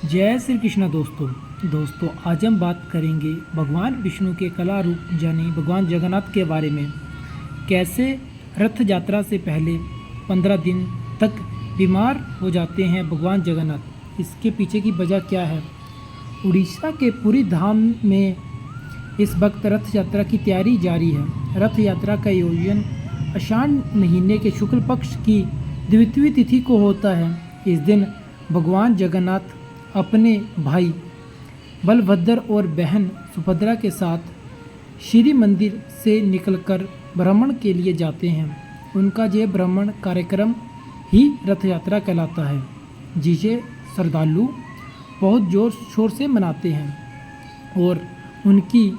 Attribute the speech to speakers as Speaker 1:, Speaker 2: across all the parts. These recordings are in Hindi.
Speaker 1: जय श्री कृष्ण दोस्तों आज हम बात करेंगे भगवान विष्णु के कला रूप यानी भगवान जगन्नाथ के बारे में। कैसे रथ यात्रा से पहले 15 दिन तक बीमार हो जाते हैं भगवान जगन्नाथ, इसके पीछे की वजह क्या है। उड़ीसा के पुरी धाम में इस वक्त रथ यात्रा की तैयारी जारी है। रथ यात्रा का आयोजन आषाढ़ महीने के शुक्ल पक्ष की द्वितीय तिथि को होता है। इस दिन भगवान जगन्नाथ अपने भाई बलभद्र और बहन सुभद्रा के साथ श्री मंदिर से निकलकर भ्रमण के लिए जाते हैं। उनका यह भ्रमण कार्यक्रम ही रथ यात्रा कहलाता है, जिसे श्रद्धालु बहुत जोर शोर से मनाते हैं और उनकी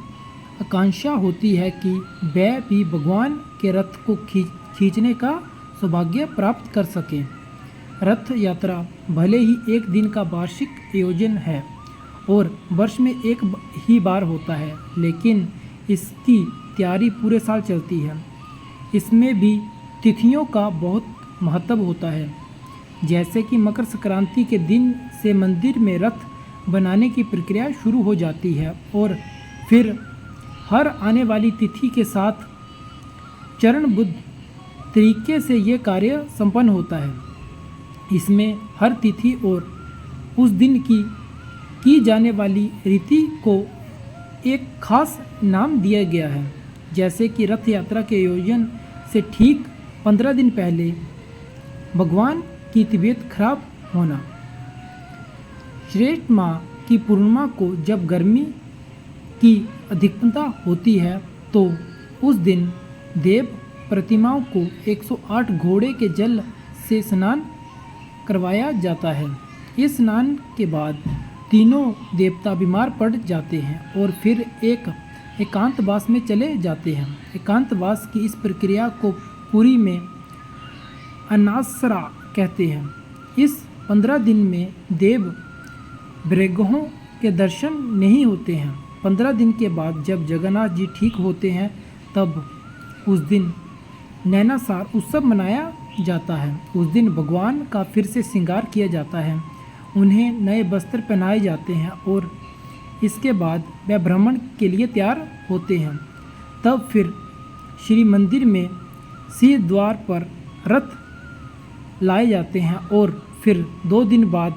Speaker 1: आकांक्षा होती है कि वह भी भगवान के रथ को खींचने का सौभाग्य प्राप्त कर सकें। रथ यात्रा भले ही एक दिन का वार्षिक आयोजन है और वर्ष में एक ही बार होता है, लेकिन इसकी तैयारी पूरे साल चलती है। इसमें भी तिथियों का बहुत महत्व होता है, जैसे कि मकर संक्रांति के दिन से मंदिर में रथ बनाने की प्रक्रिया शुरू हो जाती है और फिर हर आने वाली तिथि के साथ चरणबद्ध तरीके से ये कार्य संपन्न होता है। इसमें हर तिथि और उस दिन की जाने वाली रीति को एक खास नाम दिया गया है, जैसे कि रथ यात्रा के आयोजन से ठीक 15 दिन पहले भगवान की तबीयत खराब होना। श्रेष्ठ माह की पूर्णिमा को जब गर्मी की अधिकता होती है तो उस दिन देव प्रतिमाओं को 108 घोड़े के जल से स्नान करवाया जाता है। इस स्नान के बाद तीनों देवता बीमार पड़ जाते हैं और फिर एक एकांतवास में चले जाते हैं। एकांतवास की इस प्रक्रिया को पुरी में अनासरा कहते हैं। इस 15 दिन में देव ब्रह्मों के दर्शन नहीं होते हैं। 15 दिन के बाद जब जगन्नाथ जी ठीक होते हैं तब उस दिन नैनासार उत्सव मनाया जाता है। उस दिन भगवान का फिर से श्रृंगार किया जाता है, उन्हें नए वस्त्र पहनाए जाते हैं और इसके बाद वह भ्रमण के लिए तैयार होते हैं। तब फिर श्री मंदिर में सिंह द्वार पर रथ लाए जाते हैं और फिर 2 दिन बाद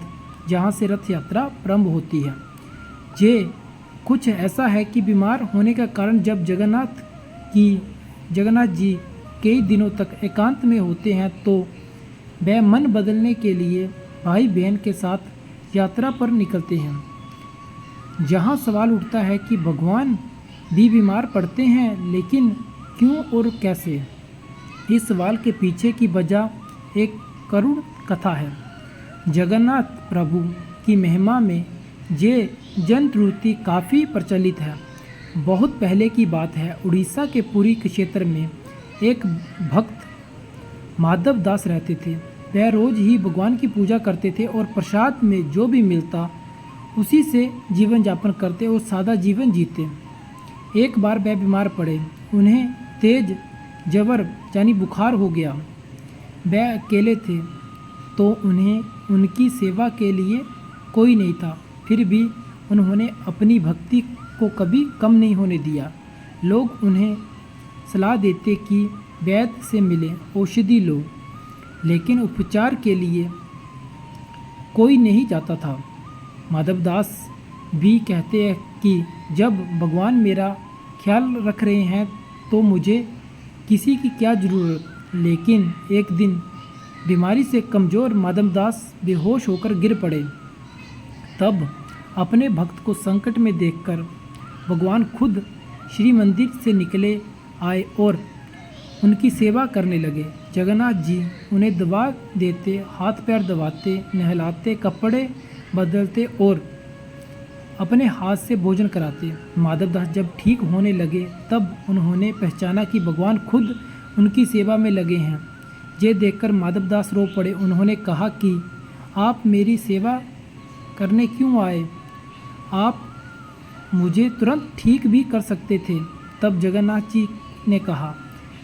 Speaker 1: जहाँ से रथ यात्रा प्रारंभ होती है। ये कुछ ऐसा है कि बीमार होने का कारण जब जगन्नाथ जी कई दिनों तक एकांत में होते हैं तो वह मन बदलने के लिए भाई बहन के साथ यात्रा पर निकलते हैं। जहां सवाल उठता है कि भगवान भी बीमार पड़ते हैं, लेकिन क्यों और कैसे। इस सवाल के पीछे की वजह एक करुण कथा है। जगन्नाथ प्रभु की महिमा में ये जनश्रुति काफ़ी प्रचलित है। बहुत पहले की बात है, उड़ीसा के पुरी क्षेत्र में एक भक्त माधव दास रहते थे। वह रोज ही भगवान की पूजा करते थे और प्रसाद में जो भी मिलता उसी से जीवन यापन करते और सादा जीवन जीते। एक बार वह बीमार पड़े, उन्हें तेज जबर यानी बुखार हो गया। वह अकेले थे तो उन्हें उनकी सेवा के लिए कोई नहीं था, फिर भी उन्होंने अपनी भक्ति को कभी कम नहीं होने दिया। लोग उन्हें सलाह देते कि वैद्य से मिले, औषधि लो, लेकिन उपचार के लिए कोई नहीं जाता था। माधवदास भी कहते हैं कि जब भगवान मेरा ख्याल रख रहे हैं तो मुझे किसी की क्या ज़रूरत। लेकिन एक दिन बीमारी से कमज़ोर माधवदास बेहोश होकर गिर पड़े। तब अपने भक्त को संकट में देखकर भगवान खुद श्री मंदिर से निकले आए और उनकी सेवा करने लगे। जगन्नाथ जी उन्हें दवा देते, हाथ पैर दबाते, नहलाते, कपड़े बदलते और अपने हाथ से भोजन कराते। माधवदास जब ठीक होने लगे तब उन्होंने पहचाना कि भगवान खुद उनकी सेवा में लगे हैं। ये देखकर माधवदास रो पड़े। उन्होंने कहा कि आप मेरी सेवा करने क्यों आए, आप मुझे तुरंत ठीक भी कर सकते थे। तब जगन्नाथ जी ने कहा,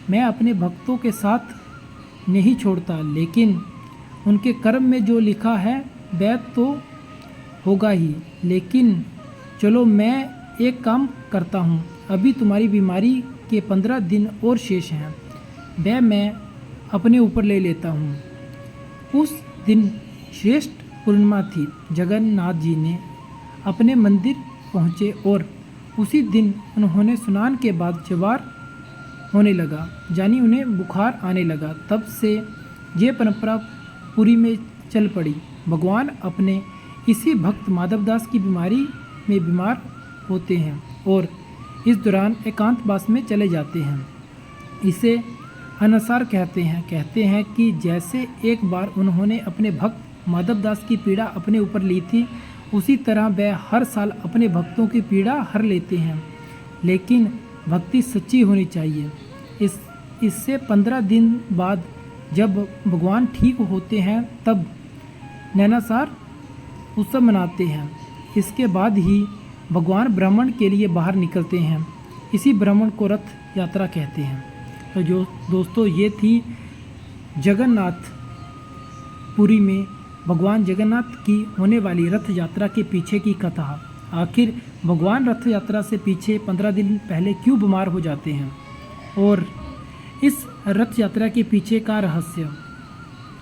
Speaker 1: मैं अपने भक्तों के साथ नहीं छोड़ता, लेकिन उनके कर्म में जो लिखा है वह तो होगा ही, लेकिन चलो मैं एक काम करता हूँ, अभी तुम्हारी बीमारी के 15 दिन और शेष हैं, वह मैं अपने ऊपर ले लेता हूँ। उस दिन श्रेष्ठ पूर्णिमा थी। जगन्नाथ जी ने अपने मंदिर पहुँचे और उसी दिन उन्होंने स्नान के बाद ज्वर होने लगा, यानी उन्हें बुखार आने लगा। तब से ये परंपरा पुरी में चल पड़ी। भगवान अपने इसी भक्त माधवदास की बीमारी में बीमार होते हैं और इस दौरान एकांतवास में चले जाते हैं। इसे अनसार कहते हैं कि जैसे एक बार उन्होंने अपने भक्त माधवदास की पीड़ा अपने ऊपर ली थी, उसी तरह वह हर साल अपने भक्तों की पीड़ा हर लेते हैं, लेकिन भक्ति सच्ची होनी चाहिए। इससे 15 दिन बाद जब भगवान ठीक होते हैं तब नैनासार उत्सव मनाते हैं। इसके बाद ही भगवान भ्रमण के लिए बाहर निकलते हैं। इसी भ्रमण को रथ यात्रा कहते हैं। तो जो दोस्तों, ये थी जगन्नाथ पुरी में भगवान जगन्नाथ की होने वाली रथ यात्रा के पीछे की कथा। आखिर भगवान रथ यात्रा से पीछे 15 दिन पहले क्यों बीमार हो जाते हैं और इस रथ यात्रा के पीछे का रहस्य।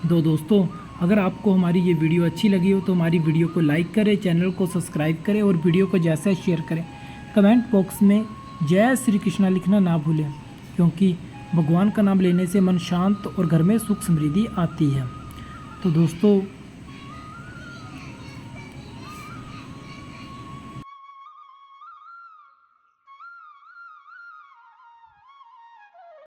Speaker 1: दोस्तों, अगर आपको हमारी ये वीडियो अच्छी लगी हो तो हमारी वीडियो को लाइक करें, चैनल को सब्सक्राइब करें और वीडियो को जैसे शेयर करें। कमेंट बॉक्स में जय श्री कृष्णा लिखना ना भूलें, क्योंकि भगवान का नाम लेने से मन शांत और घर में सुख समृद्धि आती है। तो दोस्तों,